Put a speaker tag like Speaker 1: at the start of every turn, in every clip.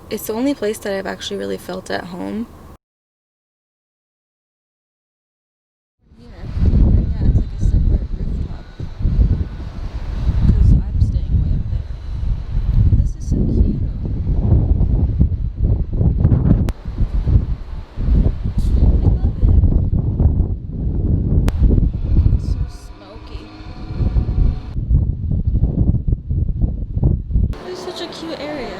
Speaker 1: it's the only place that I've actually really felt at home. Yeah, it's like a separate rooftop. Because I'm staying way up there. This is so cute. I love it. It's so smoky. This is such a cute area.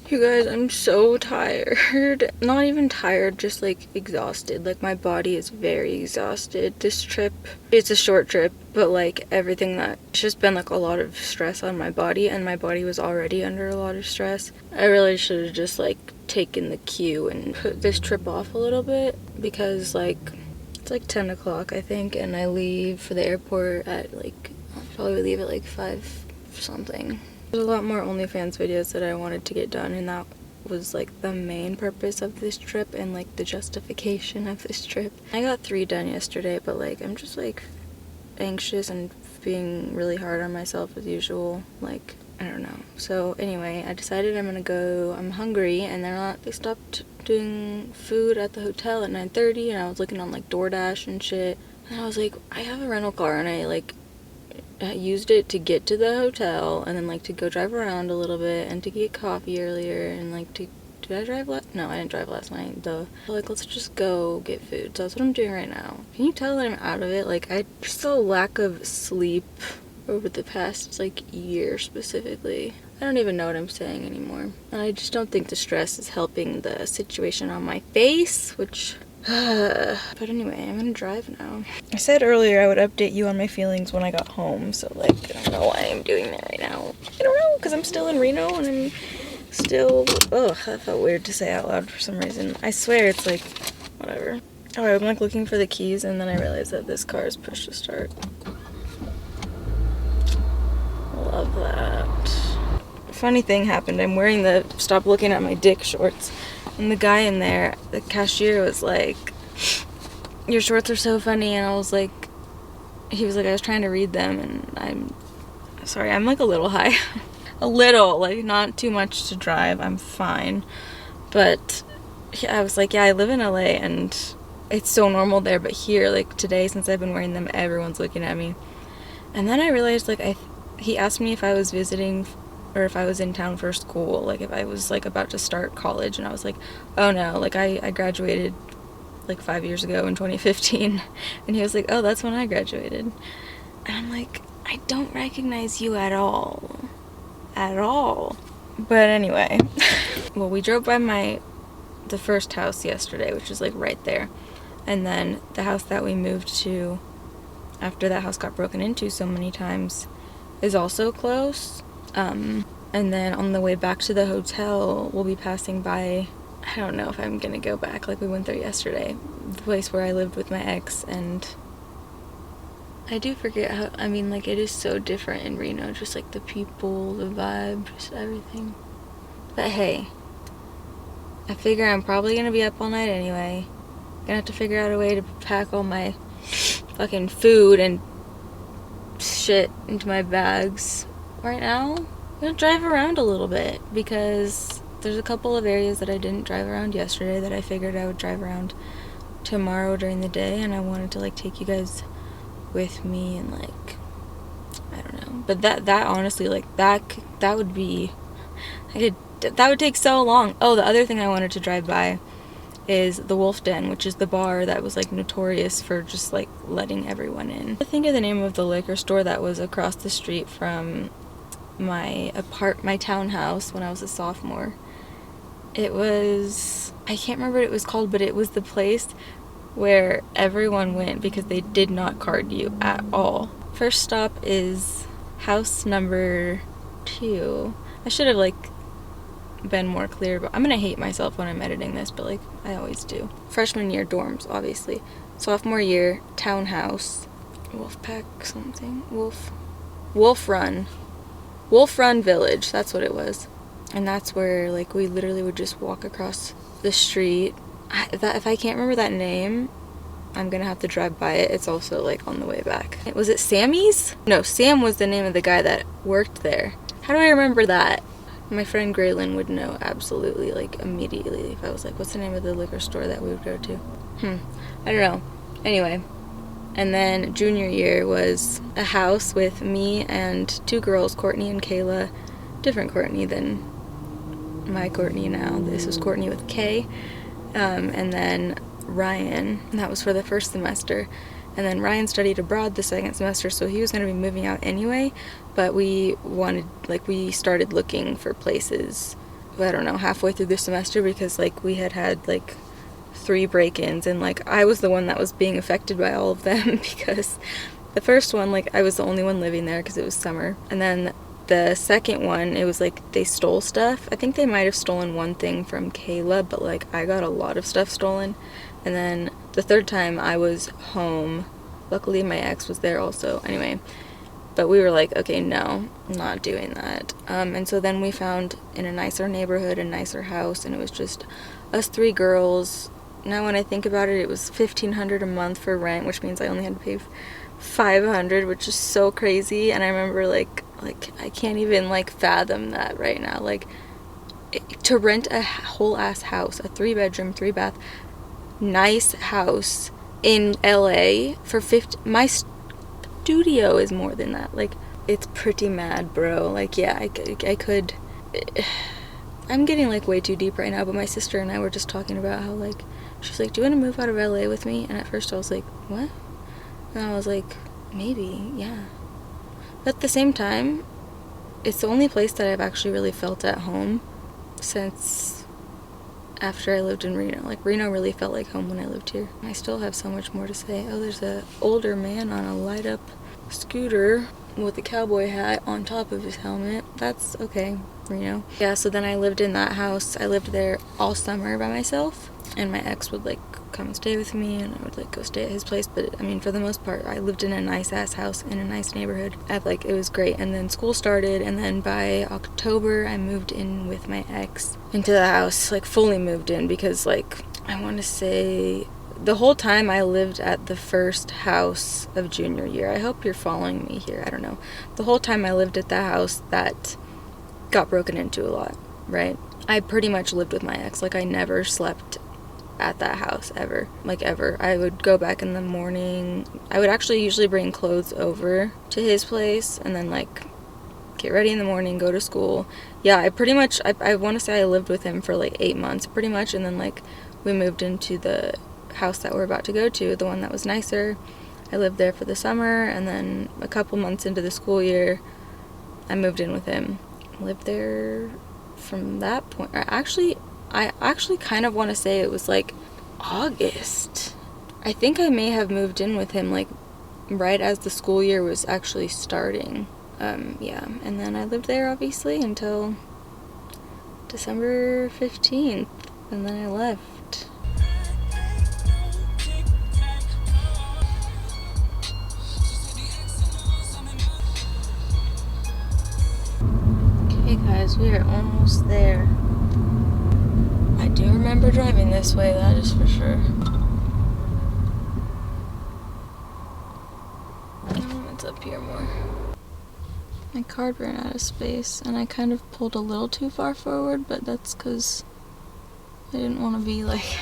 Speaker 1: You guys, I'm so tired. Not even tired, just like exhausted. Like my body is very exhausted. This trip, it's a short trip, but like everything that, it's just been like a lot of stress on my body, and my body was already under a lot of stress. I really should have just like taken the cue and put this trip off a little bit, because like it's like 10 o'clock I think, and I leave for the airport at like, I'll probably leave at like 5 something. There's a lot more OnlyFans videos that I wanted to get done, and that was like the main purpose of this trip and like the justification of this trip. I got 3 done yesterday, but like I'm just like anxious and being really hard on myself as usual. Like, I don't know. So anyway, I decided I'm gonna go. I'm hungry, and they stopped doing food at the hotel at 9:30, and I was looking on like DoorDash and shit, and I was like, I have a rental car, and I like used it to get to the hotel, and then like to go drive around a little bit, and to get coffee earlier, and like to, did I drive last? No, I didn't drive last night though. Like, let's just go get food. So that's what I'm doing right now. Can you tell that I'm out of it? Like, I just a lack of sleep over the past like year specifically. I don't even know what I'm saying anymore. And I just don't think the stress is helping the situation on my face, which but anyway, I'm gonna drive now. I said earlier I would update you on my feelings when I got home, so like, I don't know why I'm doing that right now. I don't know, because I'm still in Reno, and I'm still, ugh, that felt weird to say out loud for some reason. I swear it's like, whatever. Alright, I'm like looking for the keys, and then I realized that this car is push to start. Love that. Funny thing happened. I'm wearing the stop looking at my dick shorts, and the guy in there, the cashier, was like, your shorts are so funny, and I was like, he was like, I was trying to read them, and I'm sorry, I'm like a little high. A little, like not too much to drive, I'm fine. But I was like, yeah, I live in LA, and it's so normal there, but here, like today, since I've been wearing them, everyone's looking at me. And then I realized, like, he asked me if I was visiting, or if I was in town for school, like if I was like about to start college, and I was like, oh no, like I graduated like 5 years ago in 2015. And he was like, oh, that's when I graduated. And I'm like, I don't recognize you at all. At all. But anyway, well, we drove by the first house yesterday, which is like right there. And then the house that we moved to after that house got broken into so many times is also close. And then on the way back to the hotel, we'll be passing by, I don't know if I'm gonna go back, like we went there yesterday, the place where I lived with my ex, and I do forget how, I mean, like, it is so different in Reno, just like the people, the vibe, just everything. But hey, I figure I'm probably gonna be up all night anyway. Gonna have to figure out a way to pack all my fucking food and shit into my bags. Right now, I'm gonna drive around a little bit, because there's a couple of areas that I didn't drive around yesterday that I figured I would drive around tomorrow during the day, and I wanted to like take you guys with me, and like, I don't know, but that honestly, like, that would be, that would take so long. Oh, the other thing I wanted to drive by is the Wolf Den, which is the bar that was like notorious for just like letting everyone in. I think of the name of the liquor store that was across the street from my townhouse when I was a sophomore. It was, I can't remember what it was called, but it was the place where everyone went because they did not card you at all. First stop is house number 2. I should have like been more clear, but I'm gonna hate myself when I'm editing this, but like I always do. Freshman year dorms, obviously. Sophomore year townhouse. Wolfpack something. Wolf Run Village, that's what it was. And that's where like we literally would just walk across the street. If I can't remember that name, I'm gonna have to drive by it. It's also like on the way back. Was it Sammy's? No, Sam was the name of the guy that worked there. How do I remember that? My friend Graylin would know absolutely, like, immediately if I was like, what's the name of the liquor store that we would go to? I don't know. Anyway, and then junior year was a house with me and 2 girls, Courtney and Kayla. Different Courtney than my Courtney now. This was Courtney with K. And then Ryan, and that was for the first semester. And then Ryan studied abroad the second semester, so he was going to be moving out anyway, but we started looking for places, I don't know, halfway through the semester, because, like, we had like 3 break-ins, and, like, I was the one that was being affected by all of them, because the first one, like, I was the only one living there because it was summer, and then the second one, it was like they stole stuff. I think they might have stolen one thing from Kayla, but, like, I got a lot of stuff stolen. And then the third time I was home. Luckily my ex was there also. Anyway, but we were like, okay, no, I'm not doing that. And so then we found in a nicer neighborhood, a nicer house, and it was just us 3 girls. Now when I think about it, it was $1,500 a month for rent, which means I only had to pay $500, which is so crazy. And I remember like I can't even, like, fathom that right now. Like, to rent a whole ass house, a 3-bedroom, 3-bath, nice house in LA for my studio is more than that. Like, it's pretty mad, bro. Like, yeah, I could. I'm getting, like, way too deep right now, but my sister and I were just talking about how, like, she's like, do you want to move out of LA with me? And at first I was like, what? And I was like, maybe, yeah. But at the same time, it's the only place that I've actually really felt at home since after I lived in Reno. Like, Reno really felt like home when I lived here. I still have so much more to say. Oh, there's an older man on a light-up scooter with a cowboy hat on top of his helmet. That's okay, Reno. Yeah, so then I lived in that house. I lived there all summer by myself, and my ex would, like, come and stay with me, and I would, like, go stay at his place. But I mean, for the most part, I lived in a nice ass house in a nice neighborhood. It was great. And then school started, and then by October I moved in with my ex into the house, like, fully moved in, because, like, I want to say the whole time I lived at the first house of junior year. I hope you're following me here. I don't know. The whole time I lived at the house that got broken into a lot, right? I pretty much lived with my ex. Like, I never slept at that house ever. Like, ever. I would go back in the morning. I would actually usually bring clothes over to his place and then, like, get ready in the morning, go to school. Yeah, I pretty much, I want to say I lived with him for, like, 8 months pretty much, and then, like, we moved into the house that we're about to go to, the one that was nicer. I lived there for the summer, and then a couple months into the school year I moved in with him. Lived there from that point. I actually kind of want to say it was, like, August. I think I may have moved in with him, like, right as the school year was actually starting. Yeah, and then I lived there, obviously, until December 15th, and then I left. Okay, guys, we are almost there. I do remember driving this way, that is for sure. It's up here more. My card ran out of space, and I kind of pulled a little too far forward, but that's because I didn't want to be, like,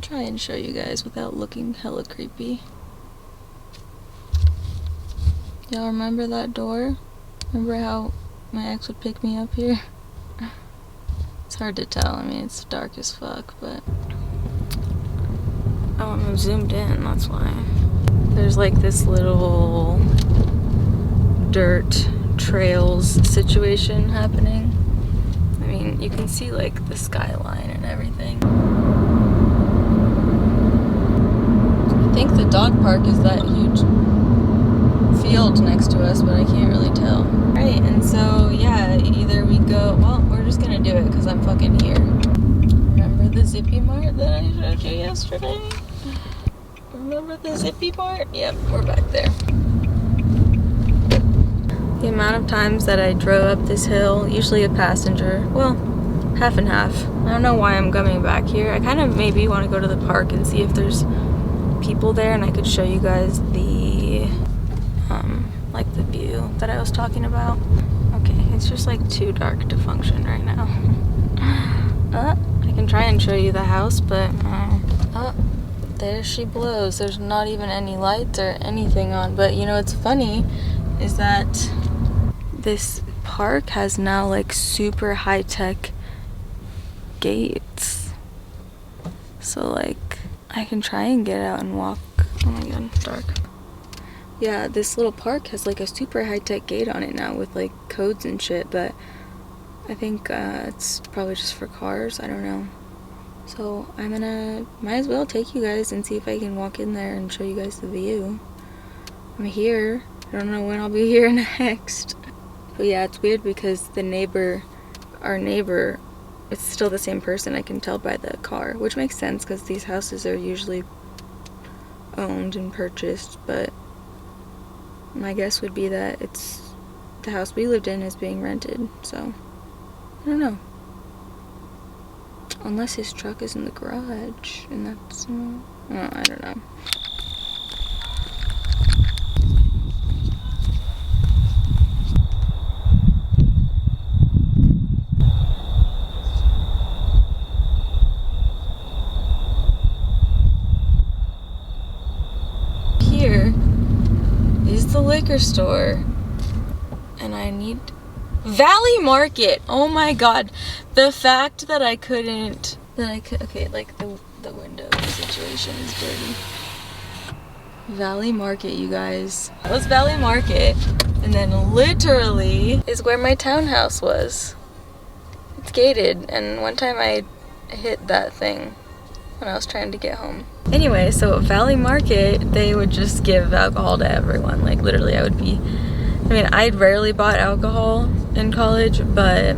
Speaker 1: try and show you guys without looking hella creepy. Y'all remember that door? Remember how my ex would pick me up here? It's hard to tell. I mean, it's dark as fuck, but oh, I'm zoomed in, that's why. There's, like, this little dirt trails situation happening. I mean, you can see, like, the skyline and everything. I think the dog park is that huge field next to us, but I can't really tell. Right, and so, yeah, either we go, well, we're just gonna do it because I'm fucking here. Remember the Zippy Mart that I showed you yesterday? Remember the Zippy Mart? Yep, we're back there. The amount of times that I drove up this hill, usually a passenger, well, half and half. I don't know why I'm coming back here. I kind of maybe want to go to the park and see if there's people there, and I could show you guys the, like, the view that I was talking about. Okay, It's just like too dark to function right now. I can try and show you the house, but there she blows. There's not even any lights or anything on. But you know what's funny is that this park has now like super high-tech gates. So like I can try and get out and walk. Oh my god, it's dark. Yeah, this little park has like a super high-tech gate on it now with like codes and shit, but I think it's probably just for cars. I don't know. So I'm gonna, might as well take you guys and see if I can walk in there and show you guys the view. I'm here. I don't know when I'll be here next. But yeah, it's weird because the neighbor, our neighbor, it's still the same person. I can tell by the car, which makes sense because these houses are usually owned and purchased, but my guess would be that it's the house we lived in is being rented, so I don't know. Unless his truck is in the garage, and that's, I don't know. Here is the liquor store, and I need Valley Market. Oh my god, the fact that I couldn't, okay, like the window situation is dirty. Valley Market, you guys. That was Valley Market, and then literally is where my townhouse was. It's gated, and one time I hit that thing when I was trying to get home. Anyway, so at Valley Market, they would just give alcohol to everyone. Like literally I'd rarely bought alcohol in college, but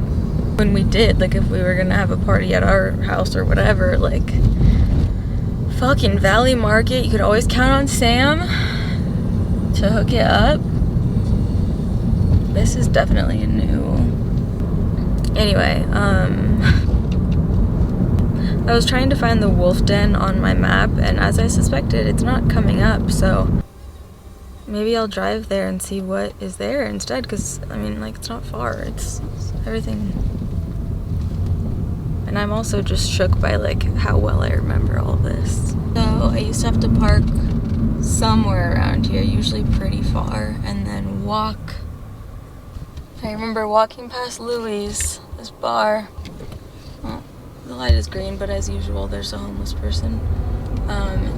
Speaker 1: when we did, like if we were gonna have a party at our house or whatever, like fucking Valley Market, you could always count on Sam to hook it up. This is definitely a new. Anyway, I was trying to find the wolf den on my map, and as I suspected, it's not coming up, so maybe I'll drive there and see what is there instead, because, I mean, like, it's not far, it's everything. And I'm also just shook by, like, how well I remember all this. So, I used to have to park somewhere around here, usually pretty far, and then walk. I remember walking past Louie's, this bar. Well, the light is green, but as usual, there's a homeless person.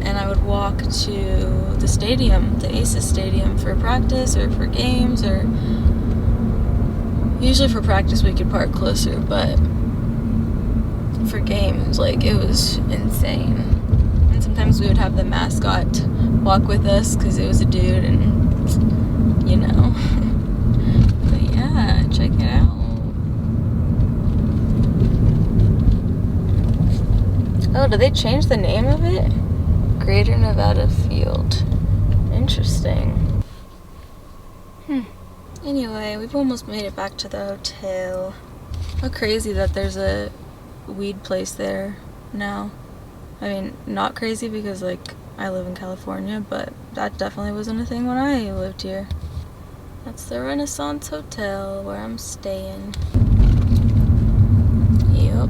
Speaker 1: And I would walk to the stadium, the Aces Stadium, for practice or for games, or usually for practice we could park closer, but for games, like, it was insane. And sometimes we would have the mascot walk with us because it was a dude, and you know. But yeah, check it out. Oh, did they change the name of it? Greater Nevada Field. Interesting. Anyway, we've almost made it back to the hotel. How crazy that there's a weed place there now. I mean, not crazy because, like, I live in California, but that definitely wasn't a thing when I lived here. That's the Renaissance Hotel where I'm staying. Yep.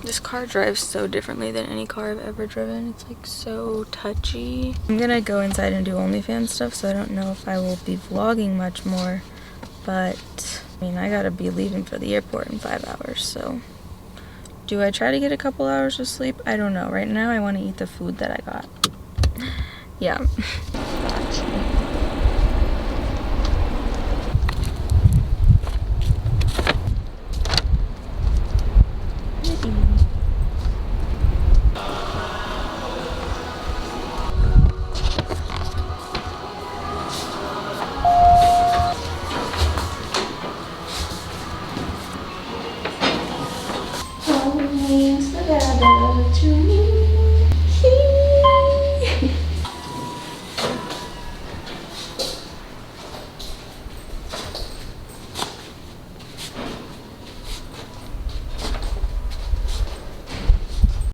Speaker 1: This car drives so differently than any car I've ever driven. It's like so touchy. I'm gonna go inside and do OnlyFans stuff, so I don't know if I will be vlogging much more, but I mean, I gotta be leaving for the airport in 5 hours, so do I try to get a couple hours of sleep? I don't know. Right now I want to eat the food that I got. Yeah.